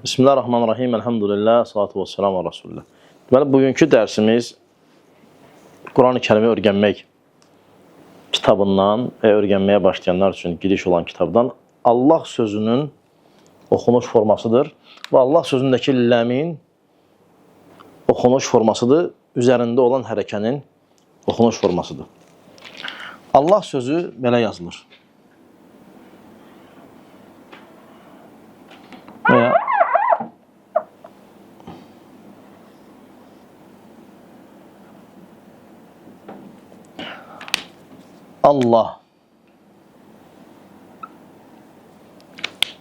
Bismillahirrahmanirrahim. Elhamdülillah. Salatu vesselam ve Resulullah. Deməli, bugünkü dərsimiz Quran-ı Kərimi öyrənmək kitabından və öyrənməyə başlayanlar üçün giriş olan kitabdan Allah sözünün oxunuş formasıdır. Və Allah sözündəki ləmin oxunuş formasıdır. Üzərində olan hərəkənin oxunuş formasıdır. Allah sözü belə yazılır. Veya Allah.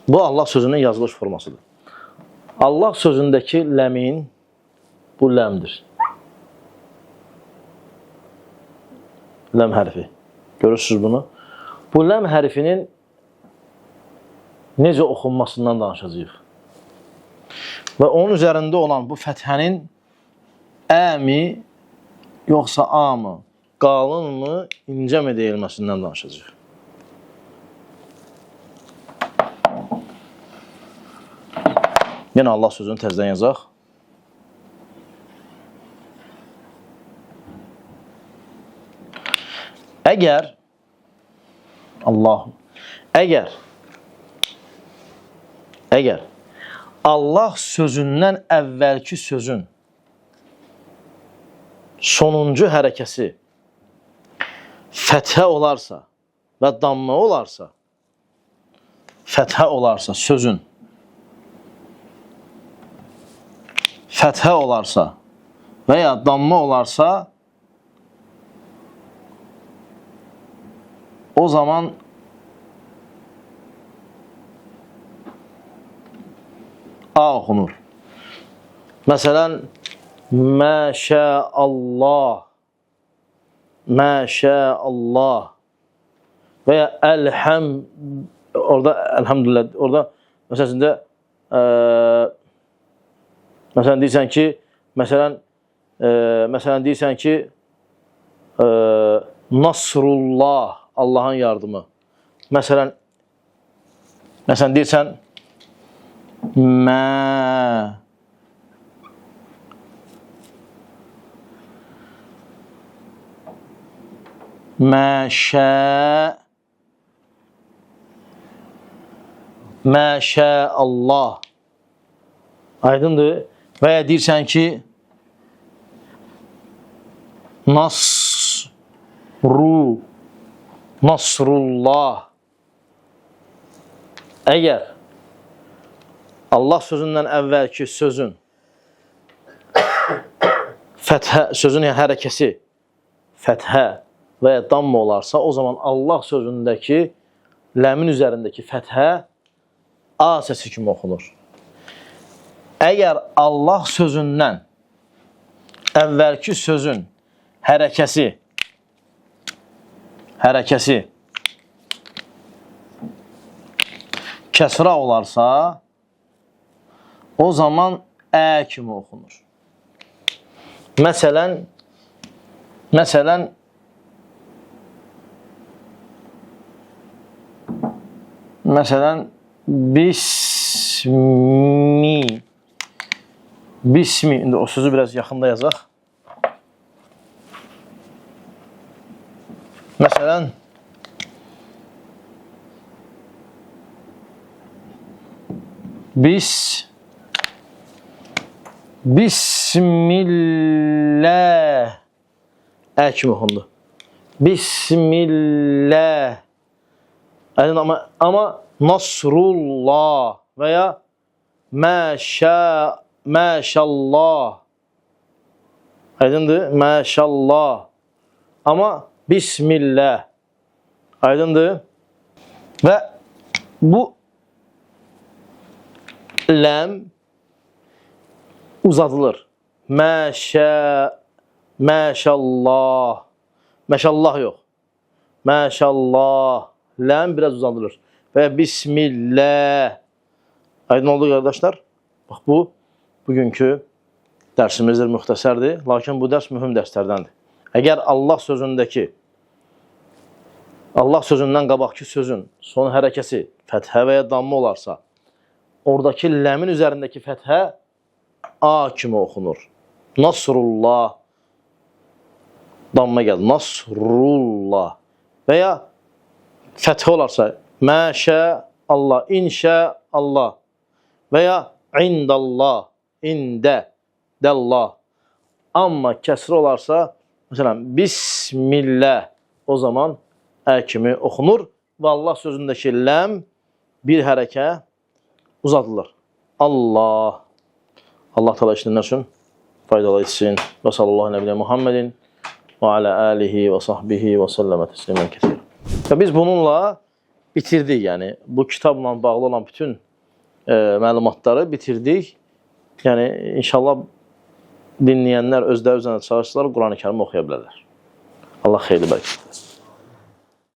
Bu Allah sözünün yazılış formasıdır. Allah sözündəki ləmin bu ləmdir. Ləm hərfi. Görürsünüz bunu? Bu ləm hərfinin necə oxunmasından danışacağıq. Və onun üzərində olan bu fəthənin ə-mi, yoxsa a-mı, qalın-mı, incə-mi deyilməsindən danışacaq. Yenə Allah sözünü təzdən yazaq. Əgər Allah sözündən əvvəlki sözün sonuncu hərəkəsi fəthə olarsa və damma olarsa, sözün fəthə olarsa və ya damma olarsa, o zaman A oxunur. Məsələn, məşəallah, məşəallah və ya orada elhamdülillah, orada məsələsində məsələn deyirsən ki Nasrullah, Allahın yardımı. Məsələn deyirsən məşəallah. Aydındır. Və ya deyirsən ki Nasrullah. Əgər Allah sözündən əvvəlki sözün sözün hərəkəsi fəthə və ya damma olarsa, o zaman Allah sözündəki ləmin üzərindəki fəthə A səsi kimi oxunur. Əgər Allah sözündən əvvəlki sözün hərəkəsi kəsra olarsa, o zaman ə kimi oxunur. Məsələn, bismi, indi o sözü biraz yaxında yazaq. Məsələn, Bismillah ə kimi oxundu. Bismillah. Amma Nasrullah və ya məşallah. Aydındır? Məşallah. Amma Bismillah. Aydındır? Və bu ləm uzadılır. Məşallah. Məşallah yox. Məşallah. Ləm biraz uzadılır. Və ya Bismillah. Aydın oldu qardaşlar? Bax, bu bugünkü dərsimizdir, müxtəsərdir. Lakin bu dərs mühüm dərslərdəndir. Əgər Allah sözündən qabaqki sözün son hərəkəsi fəthə və ya damma olarsa, oradakı ləmin üzərindəki fəthə A kimi oxunur. Nasrullah. Damma gəldi. Nasrullah. Və ya fəthə olarsa məşə Allah, inşə Allah. Və ya indallah, ində, dəllah. Amma kəsr olarsa, məsələn, bismillah, o zaman ə kimi oxunur və Allah sözündəki ləm bir hərəkə uzadılır. Allah. Allah təala işləyənlər üçün faydalı etsin. Və sallallahu nəbiyyyə Muhammedin və alə alihi və sahbihi və səlləmə təslimən kətir. Və biz bununla bitirdik. Yəni, bu kitabla bağlı olan bütün məlumatları bitirdik. Yəni, inşallah dinləyənlər özləri üzərində çalışsalar, Qur'an-ı Kərimi oxuya bilərlər. Allah xeyirli bərəkət.